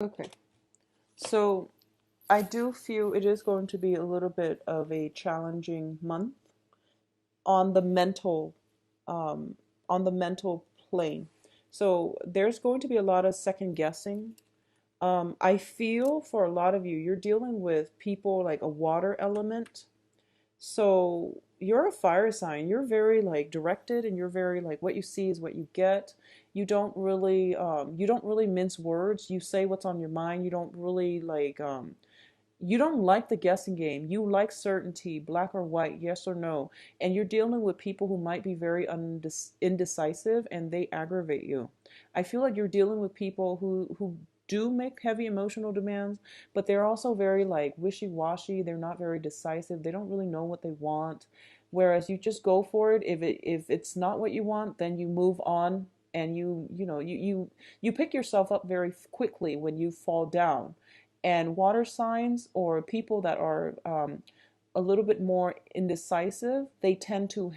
Okay. So I do feel it is going to be a little bit of a challenging month on the mental um, on the mental plane. So there's going to be a lot of second guessing. I feel for a lot of you, you're dealing with people like a water element. So you're a fire sign. You're very like directed, and you're very like what you see is what you get. You don't really mince words. You say what's on your mind. You don't really you don't like the guessing game. You like certainty, black or white, yes or no. And you're dealing with people who might be very indecisive, and they aggravate you. I feel like you're dealing with people who do make heavy emotional demands, but they're also very like wishy-washy. They're not very decisive. They don't really know what they want. Whereas you just go for it. If it's not what you want, then you move on, and you pick yourself up very quickly when you fall down. And water signs or people that are a little bit more indecisive, they tend to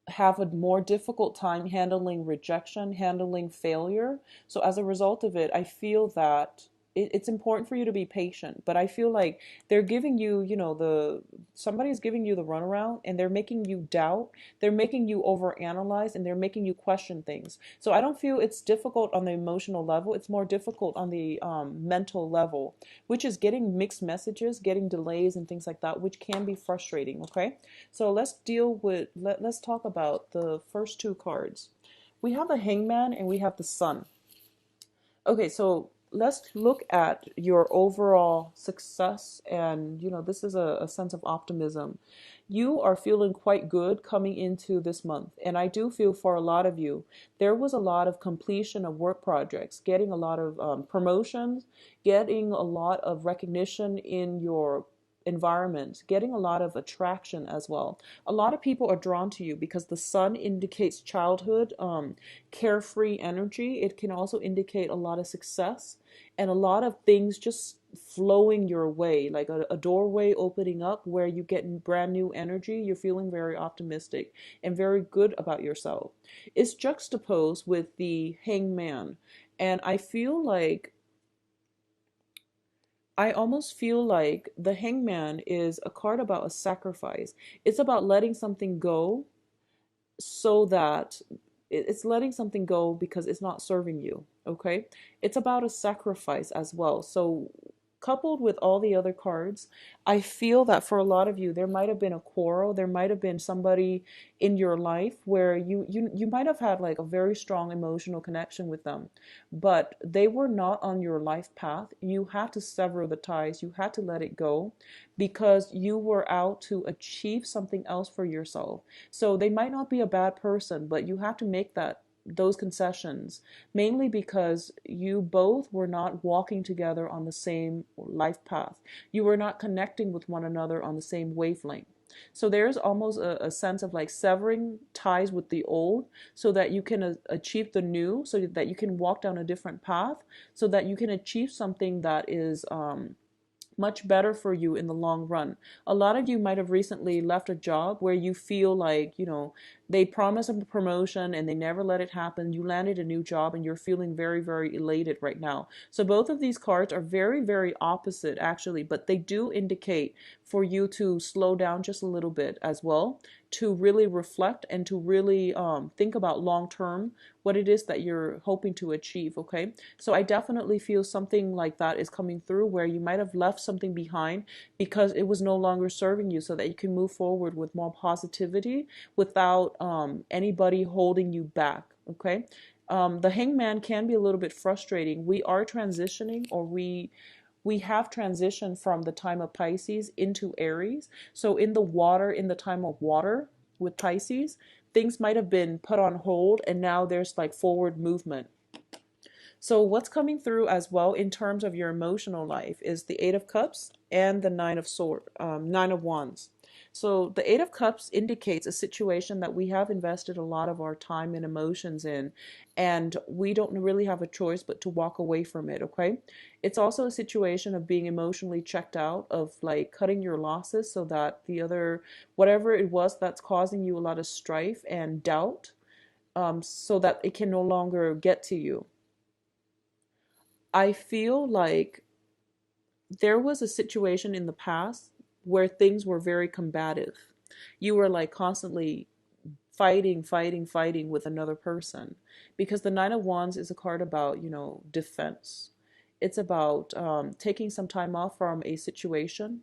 have a more difficult time handling rejection, handling failure. So as a result of it, I feel that it's important for you to be patient. But I feel like they're giving you, somebody's giving you the runaround, and they're making you doubt, they're making you overanalyze, and they're making you question things. So I don't feel it's difficult on the emotional level. It's more difficult on the mental level, which is getting mixed messages, getting delays, and things like that, which can be frustrating. Okay. So let's talk about the first two cards. We have the Hangman and we have the Sun. Okay, so let's look at your overall success, and this is a sense of optimism. You are feeling quite good coming into this month, and I do feel for a lot of you there was a lot of completion of work projects, getting a lot of promotions, getting a lot of recognition in your environment, getting a lot of attraction as well. A lot of people are drawn to you because the sun indicates childhood, carefree energy. It can also indicate a lot of success and a lot of things just flowing your way, like a doorway opening up where you get brand new energy. You're feeling very optimistic and very good about yourself. It's juxtaposed with the Hangman. And I almost feel like the Hangman is a card about a sacrifice. It's about letting something go, so that it's letting something go because it's not serving you. Okay. It's about a sacrifice as well. So coupled with all the other cards, I feel that for a lot of you there might have been a quarrel. There might have been somebody in your life where you might have had like a very strong emotional connection with them, but they were not on your life path. You had to sever the ties. You had to let it go because you were out to achieve something else for yourself. So they might not be a bad person, but you have to make those concessions, mainly because you both were not walking together on the same life path. You were not connecting with one another on the same wavelength. So there's almost a sense of like severing ties with the old so that you can achieve the new, so that you can walk down a different path, so that you can achieve something that is much better for you in the long run. A lot of you might have recently left a job where you feel like, they promised a promotion and they never let it happen. You landed a new job and you're feeling very, very elated right now. So both of these cards are very, very opposite actually, but they do indicate for you to slow down just a little bit as well, to really reflect and to really think about long term what it is that you're hoping to achieve. Okay. So I definitely feel something like that is coming through, where you might have left something behind because it was no longer serving you, so that you can move forward with more positivity without anybody holding you back. Okay. The Hangman can be a little bit frustrating. We are transitioning, or we have transitioned from the time of Pisces into Aries. So in the time of water with Pisces, things might have been put on hold, and now there's like forward movement. So what's coming through as well in terms of your emotional life is the Eight of Cups and the Nine of Wands. So the Eight of Cups indicates a situation that we have invested a lot of our time and emotions in, and we don't really have a choice but to walk away from it. Okay. It's also a situation of being emotionally checked out, of like cutting your losses so that the other, whatever it was that's causing you a lot of strife and doubt, so that it can no longer get to you. I feel like there was a situation in the past where things were very combative. You were like constantly fighting, fighting, fighting with another person. Because the Nine of Wands is a card about, defense. It's about taking some time off from a situation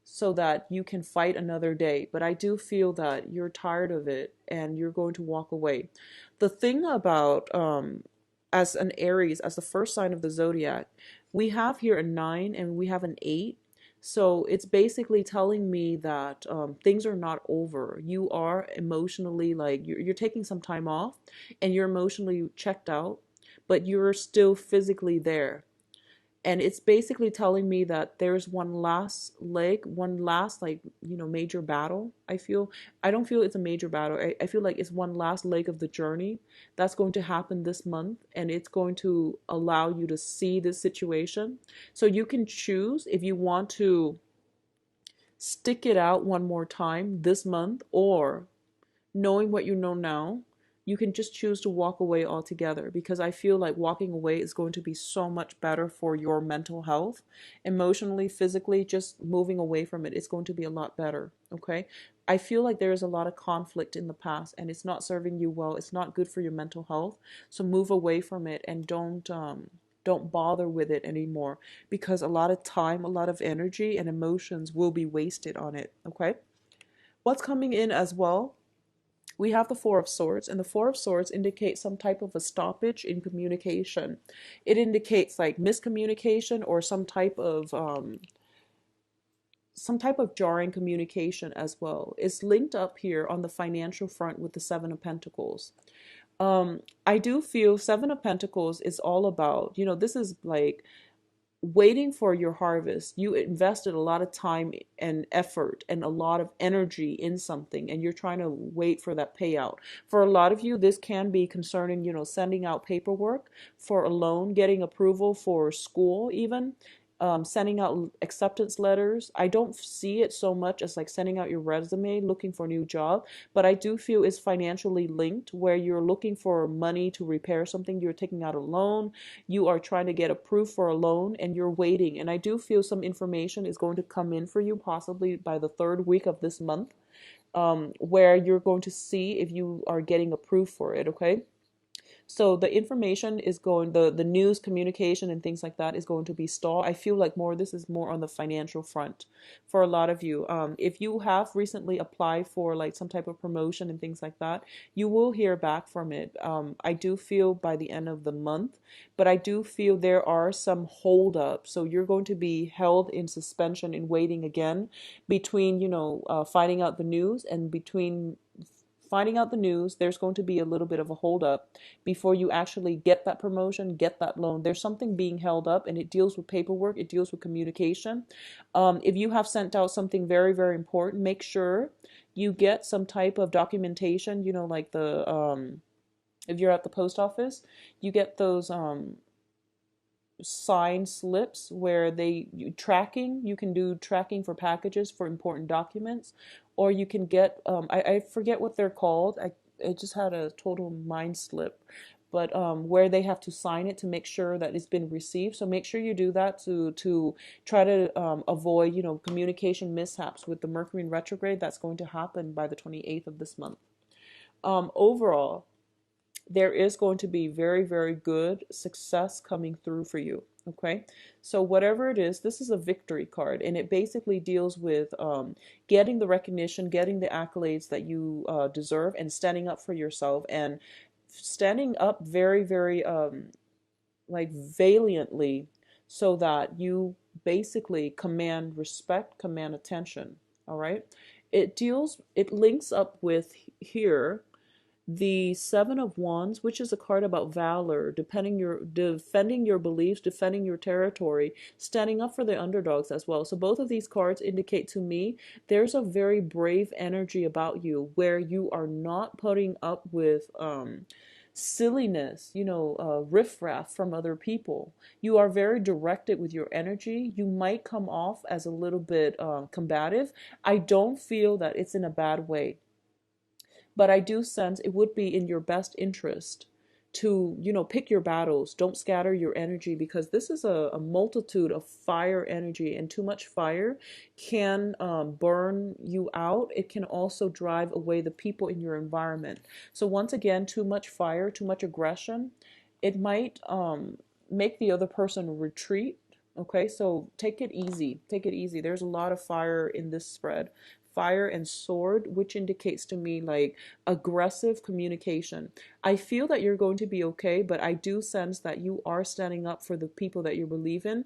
so that you can fight another day. But I do feel that you're tired of it and you're going to walk away. The thing about, as an Aries, as the first sign of the zodiac, we have here a 9 and we have an 8. So it's basically telling me that things are not over. You are emotionally, like, you're taking some time off and you're emotionally checked out, but you're still physically there. And it's basically telling me that there's one last leg, one last, like, major battle. I don't feel it's a major battle. I feel like it's one last leg of the journey that's going to happen this month, and it's going to allow you to see this situation. So you can choose if you want to stick it out one more time this month, or knowing what you know now, you can just choose to walk away altogether, because I feel like walking away is going to be so much better for your mental health, emotionally, physically. Just moving away from it is going to be a lot better. Okay. I feel like there is a lot of conflict in the past and it's not serving you well. It's not good for your mental health. So move away from it and don't bother with it anymore, because a lot of time, a lot of energy and emotions will be wasted on it. Okay. What's coming in as well, we have the Four of Swords, and the Four of Swords indicates some type of a stoppage in communication. It indicates like miscommunication or some type of jarring communication as well. It's linked up here on the financial front with the Seven of Pentacles. I do feel Seven of Pentacles is all about, this is like waiting for your harvest. You invested a lot of time and effort and a lot of energy in something, and you're trying to wait for that payout. For a lot of you, this can be concerning, sending out paperwork for a loan, getting approval for school, even. Sending out acceptance letters. I don't see it so much as like sending out your resume, looking for a new job, but I do feel it's financially linked, where you're looking for money to repair something. You're taking out a loan, you are trying to get approved for a loan, and you're waiting. And I do feel some information is going to come in for you possibly by the third week of this month, where you're going to see if you are getting approved for it. Okay. So the information is going, the news communication and things like that is going to be stalled. I feel like this is more on the financial front for a lot of you. If you have recently applied for like some type of promotion and things like that, you will hear back from it. I do feel by the end of the month, but I do feel there are some holdups. So you're going to be held in suspension and waiting again between, finding out the news, and between finding out the news, there's going to be a little bit of a hold up before you actually get that promotion, get that loan. There's something being held up, and it deals with paperwork, it deals with communication. If you have sent out something very, very important, make sure you get some type of documentation, like if you're at the post office, you get those sign slips where you can do tracking for packages for important documents, or you can get I forget what they're called. I just had a total mind slip, but where they have to sign it to make sure that it's been received. So make sure you do that to try to avoid communication mishaps with the Mercury in retrograde that's going to happen by the 28th of this month. Overall, there is going to be very, very good success coming through for you. Okay, so whatever it is, this is a victory card, and it basically deals with getting the recognition, getting the accolades that you deserve, and standing up for yourself, and standing up very, very like valiantly, so that you basically command respect, command attention. All right, it links up with here the Seven of Wands, which is a card about valor, defending your beliefs, defending your territory, standing up for the underdogs as well. So both of these cards indicate to me there's a very brave energy about you, where you are not putting up with silliness, riffraff from other people. You are very directed with your energy. You might come off as a little bit combative. I don't feel that it's in a bad way. But I do sense it would be in your best interest to, pick your battles. Don't scatter your energy, because this is a multitude of fire energy, and too much fire can burn you out. It can also drive away the people in your environment. So once again, too much fire, too much aggression, it might make the other person retreat. Okay, so take it easy. Take it easy. There's a lot of fire in this spread. Fire and sword, which indicates to me like aggressive communication. I feel that you're going to be okay, but I do sense that you are standing up for the people that you believe in,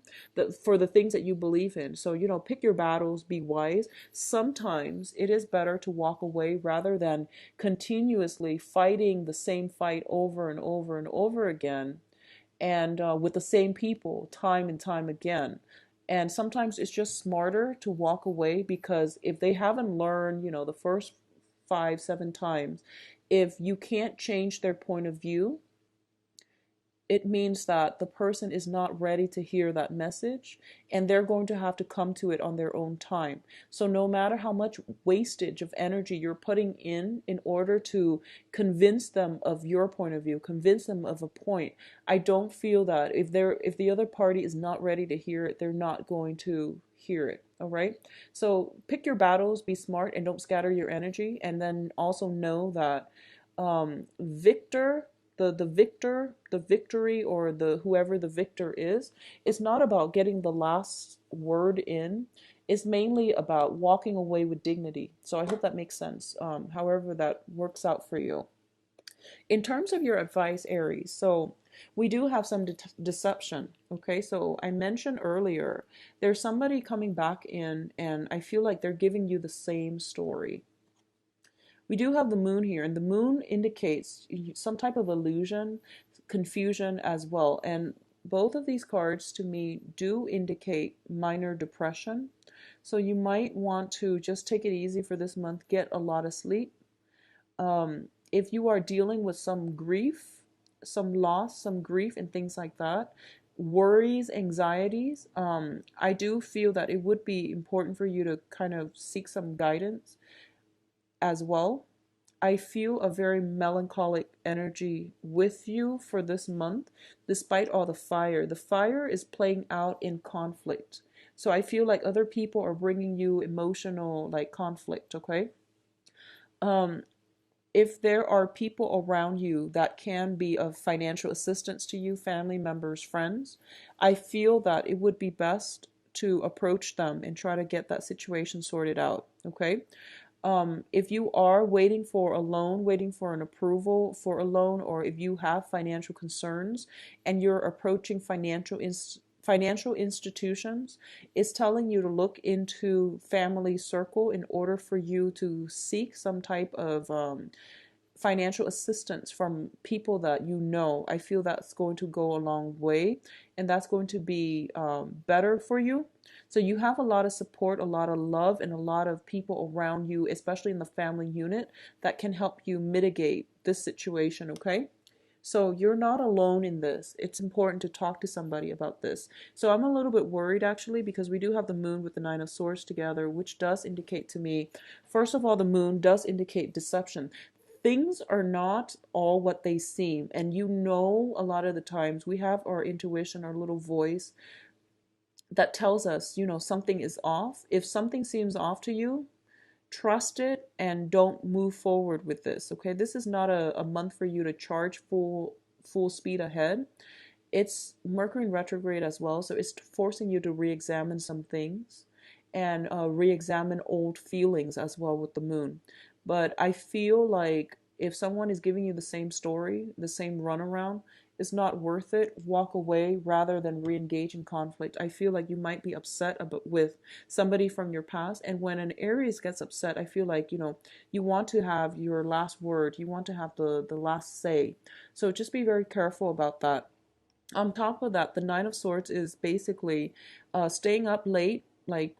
for the things that you believe in. So, pick your battles, be wise. Sometimes it is better to walk away rather than continuously fighting the same fight over and over and over again, and with the same people time and time again. And sometimes it's just smarter to walk away, because if they haven't learned, the first 5, 7 times, if you can't change their point of view, it means that the person is not ready to hear that message, and they're going to have to come to it on their own time. So no matter how much wastage of energy you're putting in order to convince them of your point of view, convince them of a point, I don't feel that if the other party is not ready to hear it, they're not going to hear it. All right. So pick your battles, be smart, and don't scatter your energy. And then also know that victor the victor, the victory, or the whoever the victor is, it's not about getting the last word in. It's mainly about walking away with dignity. So I hope that makes sense, however that works out for you. In terms of your advice, Aries, so we do have some deception. Okay, so I mentioned earlier there's somebody coming back in, and I feel like they're giving you the same story. We do have the moon here, and the moon indicates some type of illusion, confusion as well. And both of these cards to me do indicate minor depression. So you might want to just take it easy for this month, get a lot of sleep. If you are dealing with some grief, some loss, some grief, and things like that, worries, anxieties, I do feel that it would be important for you to kind of seek some guidance as well. I feel a very melancholic energy with you for this month, despite all the fire. The fire is playing out in conflict. So I feel like other people are bringing you emotional like conflict, okay? Um, if there are people around you that can be of financial assistance to you, family members, friends, I feel that it would be best to approach them and try to get that situation sorted out, okay? If you are waiting for a loan, waiting for an approval for a loan, or if you have financial concerns and you're approaching financial institutions, it's telling you to look into family circle in order for you to seek some type of financial assistance from people that you know. I feel that's going to go a long way, and that's going to be better for you. So you have a lot of support, a lot of love, and a lot of people around you, especially in the family unit, that can help you mitigate this situation, okay? So you're not alone in this. It's important to talk to somebody about this. So I'm a little bit worried actually, because we do have the moon with the Nine of Swords together, which does indicate to me, first of all, the moon does indicate deception. Things are not all what they seem. And a lot of the times we have our intuition, our little voice that tells us, something is off. If something seems off to you, trust it and don't move forward with this. Okay, this is not a month for you to charge full speed ahead. It's Mercury in retrograde as well, so it's forcing you to re-examine some things and re-examine old feelings as well with the moon. But I feel like if someone is giving you the same story, the same runaround, it's not worth it. Walk away rather than re-engage in conflict. I feel like you might be upset with somebody from your past, and when an Aries gets upset, I feel like you want to have your last word. You want to have the last say. So just be very careful about that. On top of that, the Nine of Swords is basically staying up late, like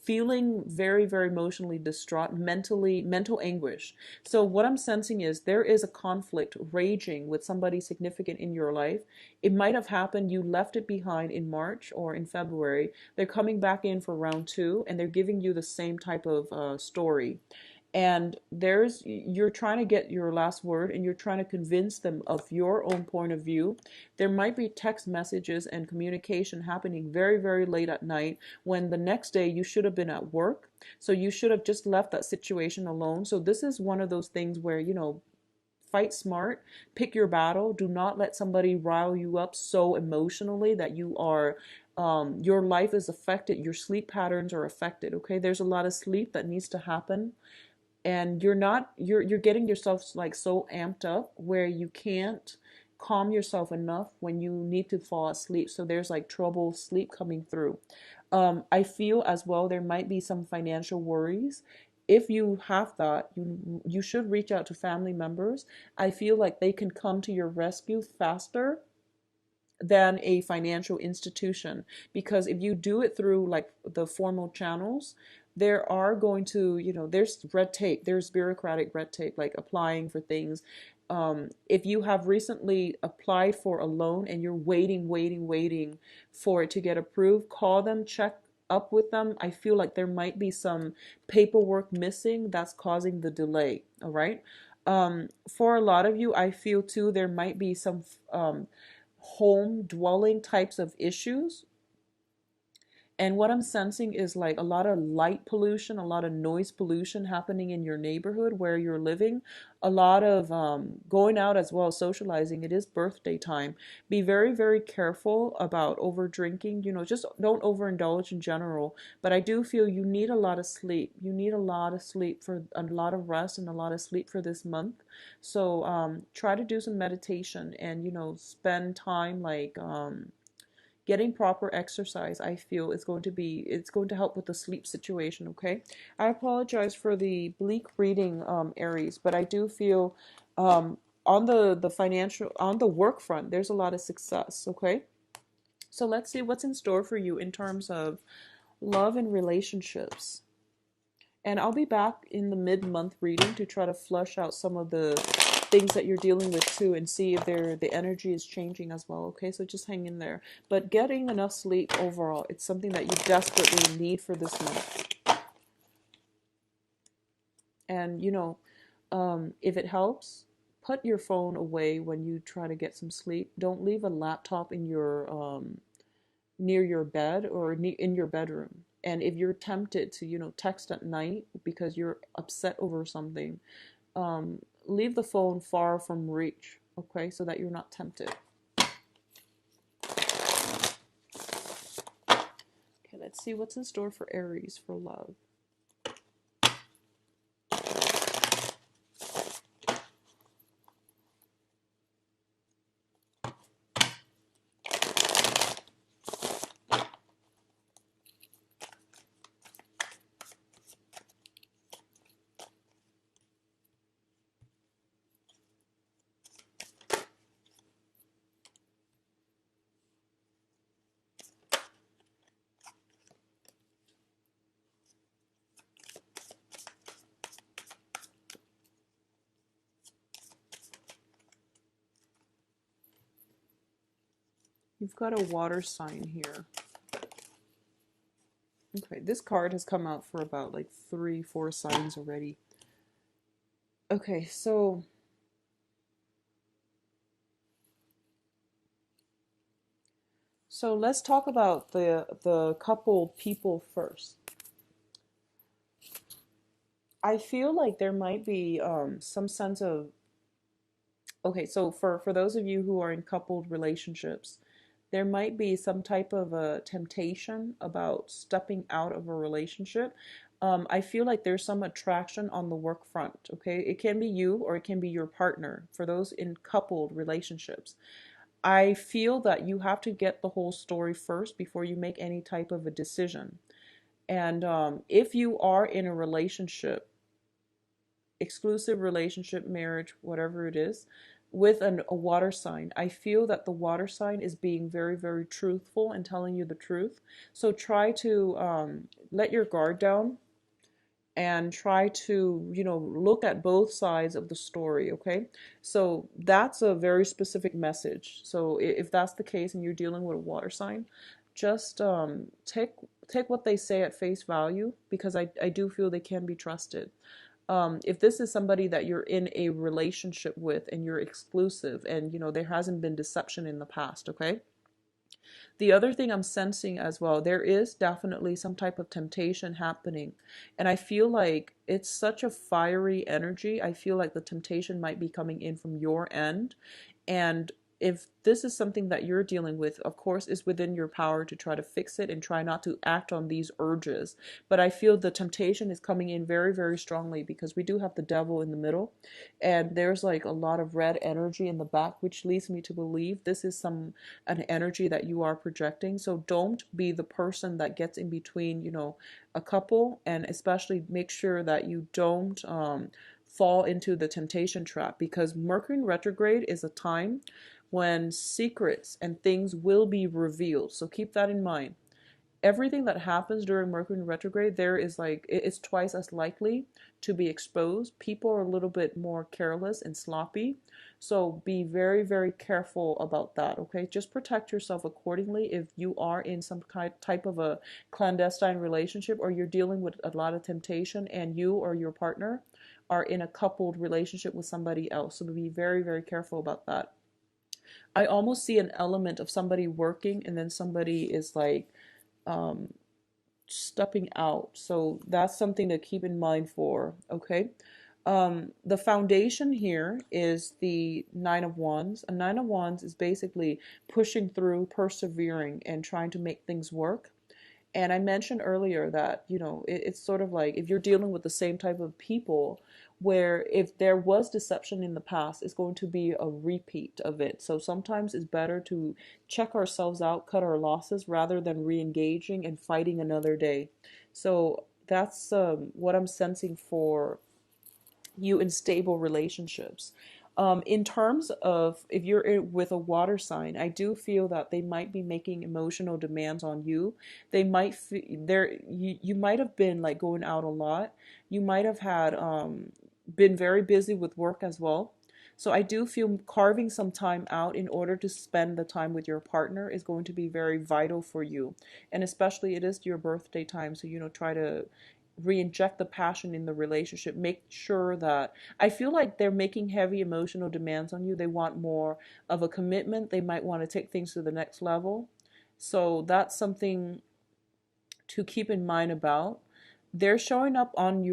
feeling very, very emotionally distraught, mental anguish. So what I'm sensing is there is a conflict raging with somebody significant in your life. It might have happened, you left it behind in March or in February. They're coming back in for round two, and they're giving you the same type of story. And you're trying to get your last word and you're trying to convince them of your own point of view. There might be text messages and communication happening very, very late at night when the next day you should have been at work. So you should have just left that situation alone. So this is one of those things where, fight smart, pick your battle. Do not let somebody rile you up so emotionally that your life is affected, your sleep patterns are affected. Okay, there's a lot of sleep that needs to happen, and you're getting yourself like so amped up where you can't calm yourself enough when you need to fall asleep. So there's like trouble sleep coming through. I feel as well there might be some financial worries. If you have that, you should reach out to family members. I feel like they can come to your rescue faster than a financial institution, because if you do it through like the formal channels, there are going to, there's red tape, there's bureaucratic red tape, like applying for things. If you have recently applied for a loan and you're waiting for it to get approved, call them, check up with them. I feel like there might be some paperwork missing that's causing the delay. All right. For a lot of you, I feel too, there might be some home dwelling types of issues. And what I'm sensing is like a lot of light pollution, a lot of noise pollution happening in your neighborhood where you're living, a lot of going out as well, socializing. It is birthday time. Be very, very careful about over drinking. Just don't overindulge in general. But I do feel you need a lot of sleep. You need a lot of sleep, for a lot of rest and a lot of sleep for this month. So try to do some meditation and, spend time like getting proper exercise. I feel it's going to help with the sleep situation. Okay, I apologize for the bleak reading, Aries, but I do feel on the financial, on the work front, there's a lot of success. Okay, so let's see what's in store for you in terms of love and relationships. And I'll be back in the mid-month reading to try to flush out some of the things that you're dealing with too, and see if the energy is changing as well. Okay, so just hang in there. But getting enough sleep overall, it's something that you desperately need for this month. And if it helps, put your phone away when you try to get some sleep. Don't leave a laptop in your near your bed or in your bedroom. And if you're tempted to, text at night because you're upset over something, leave the phone far from reach, okay, so that you're not tempted. Okay, let's see what's in store for Aries for love. You've got a water sign here. Okay, this card has come out for about like 3-4 signs already. Okay, so let's talk about the couple people first. I feel like there might be some sense of, okay, so for those of you who are in coupled relationships, there might be some type of a temptation about stepping out of a relationship. I feel like there's some attraction on the work front. Okay, it can be you or it can be your partner. For those in coupled relationships, I feel that you have to get the whole story first before you make any type of a decision. And if you are in a relationship, exclusive relationship, marriage, whatever it is, with a water sign, I feel that the water sign is being very, very truthful and telling you the truth. So try to let your guard down and try to, look at both sides of the story. Okay, so that's a very specific message. So if that's the case and you're dealing with a water sign, just take what they say at face value, because I do feel they can be trusted. If this is somebody that you're in a relationship with and you're exclusive and, there hasn't been deception in the past, okay? The other thing I'm sensing as well, there is definitely some type of temptation happening. And I feel like it's such a fiery energy. I feel like the temptation might be coming in from your end. And if this is something that you're dealing with, of course, it's within your power to try to fix it and try not to act on these urges. But I feel the temptation is coming in very, very strongly because we do have the devil in the middle. And there's like a lot of red energy in the back, which leads me to believe this is an energy that you are projecting. So don't be the person that gets in between, a couple, and especially make sure that you don't fall into the temptation trap, because Mercury in retrograde is a time when secrets and things will be revealed. So keep that in mind. Everything that happens during Mercury in retrograde, there is like it's twice as likely to be exposed. People are a little bit more careless and sloppy. So be very, very careful about that, okay? Just protect yourself accordingly if you are in some type of a clandestine relationship, or you're dealing with a lot of temptation and you or your partner are in a coupled relationship with somebody else. So be very, very careful about that. I almost see an element of somebody working and then somebody is like um, stepping out. So that's something to keep in mind for, okay? The foundation here is the Nine of Wands. A Nine of Wands is basically pushing through, persevering, and trying to make things work. And I mentioned earlier that, it's sort of like if you're dealing with the same type of people, where if there was deception in the past, it's going to be a repeat of it. So sometimes it's better to check ourselves out, cut our losses, rather than re engaging and fighting another day. So that's what I'm sensing for you in stable relationships. In terms of if you're with a water sign, I do feel that they might be making emotional demands on you. They might you might have been like going out a lot. You might have had been very busy with work as well. So I do feel carving some time out in order to spend the time with your partner is going to be very vital for you. And especially it is your birthday time, so try to re-inject the passion in the relationship. Make sure that I feel like they're making heavy emotional demands on you. They want more of a commitment. They might want to take things to the next level. So that's something to keep in mind about. They're showing up on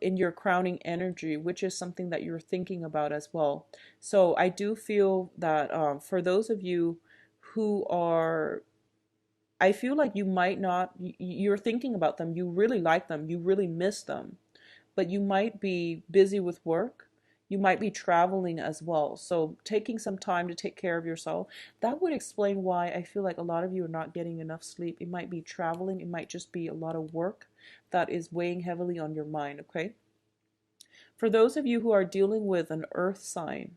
in your crowning energy, which is something that you're thinking about as well. So I do feel that for those of you who are, I feel like you might not, you're thinking about them, you really like them, you really miss them, but you might be busy with work. You might be traveling as well. So taking some time to take care of yourself, that would explain why I feel like a lot of you are not getting enough sleep. It might be traveling, it might just be a lot of work that is weighing heavily on your mind, okay? For those of you who are dealing with an earth sign,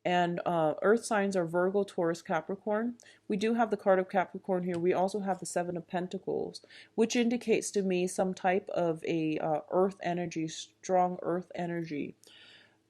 and earth signs are Virgo, Taurus, Capricorn. We do have the card of Capricorn here. We also have the Seven of Pentacles, which indicates to me some type of a earth energy, strong earth energy.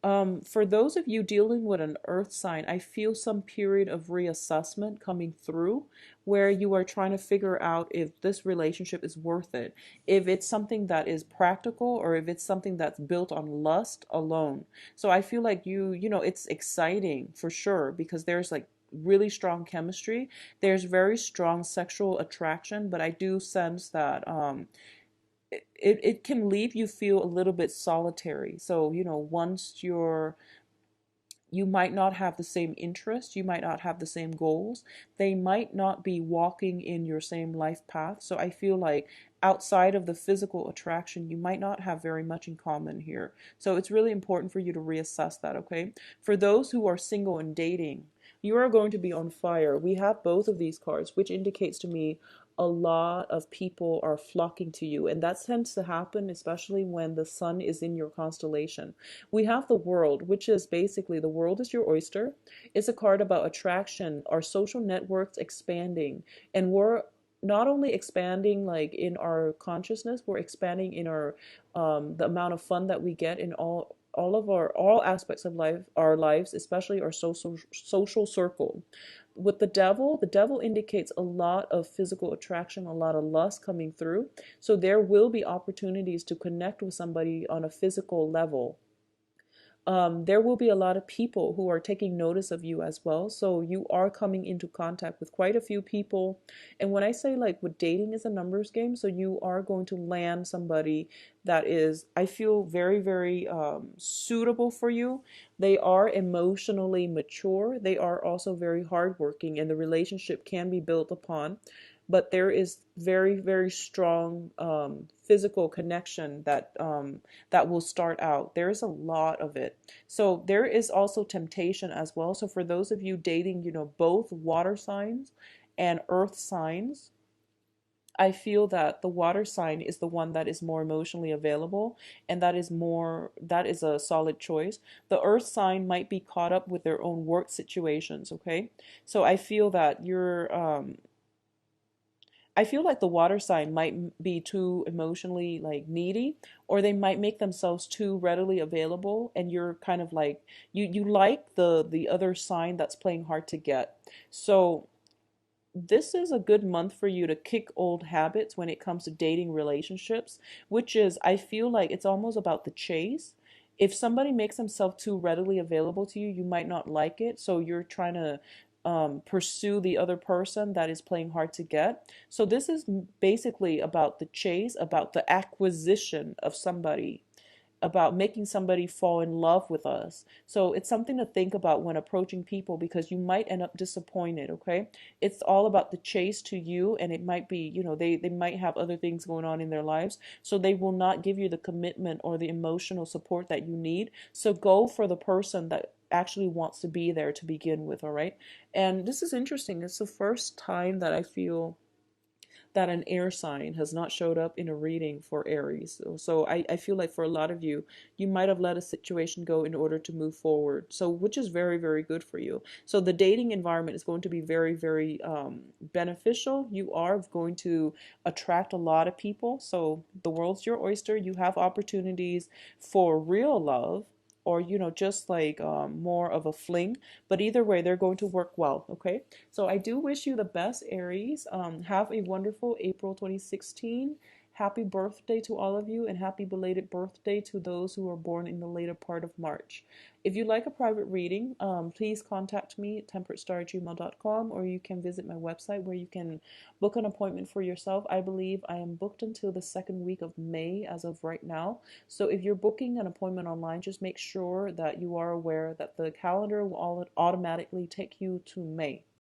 For those of you dealing with an earth sign, I feel some period of reassessment coming through where you are trying to figure out if this relationship is worth it, if it's something that is practical or if it's something that's built on lust alone. So I feel like it's exciting for sure because there's like really strong chemistry. There's very strong sexual attraction, but I do sense that it can leave you feel a little bit solitary. So, once you might not have the same interests, you might not have the same goals, they might not be walking in your same life path. So I feel like outside of the physical attraction, you might not have very much in common here. So it's really important for you to reassess that, okay? For those who are single and dating, you are going to be on fire. We have both of these cards, which indicates to me a lot of people are flocking to you. And that tends to happen, especially when the sun is in your constellation. We have the world, which is basically the world is your oyster. It's a card about attraction, our social networks expanding. And we're not only expanding like in our consciousness, we're expanding in our the amount of fun that we get in all aspects of life, our lives, especially our social circle. with the devil indicates a lot of physical attraction, a lot of lust coming through. So there will be opportunities to connect with somebody on a physical level. There will be a lot of people who are taking notice of you as well. So you are coming into contact with quite a few people. And when I say like with dating is a numbers game, so you are going to land somebody that is, I feel, very, very suitable for you. They are emotionally mature. They are also very hardworking, and the relationship can be built upon. But there is very, very strong physical connection that will start out. There is a lot of it. So there is also temptation as well. So for those of you dating, both water signs and earth signs, I feel that the water sign is the one that is more emotionally available, and that is a solid choice. The earth sign might be caught up with their own work situations, okay? So I feel like the water sign might be too emotionally like needy, or they might make themselves too readily available, and you're kind of like you like the other sign that's playing hard to get. So this is a good month for you to kick old habits when it comes to dating relationships, which is, I feel like it's almost about the chase. If somebody makes themselves too readily available to you, you might not like it. So you're trying to pursue the other person that is playing hard to get. So this is basically about the chase, about the acquisition of somebody, about making somebody fall in love with us. So it's something to think about when approaching people, because you might end up disappointed, okay? It's all about the chase to you, and it might be, they might have other things going on in their lives, so they will not give you the commitment or the emotional support that you need. So go for the person that actually wants to be there to begin with, all right? And this is interesting. It's the first time that I feel that an air sign has not showed up in a reading for Aries. So I feel like for a lot of you, you might have let a situation go in order to move forward. So, which is very, very good for you. So the dating environment is going to be very, very beneficial. You are going to attract a lot of people. So the world's your oyster. You have opportunities for real love, or just like more of a fling, but either way they're going to work well, okay? So I do wish you the best, Aries. Have a wonderful April 2016. Happy birthday to all of you, and happy belated birthday to those who were born in the later part of March. If you'd like a private reading, please contact me at temperatestar@gmail.com, or you can visit my website where you can book an appointment for yourself. I believe I am booked until the second week of May as of right now. So if you're booking an appointment online, just make sure that you are aware that the calendar will automatically take you to May.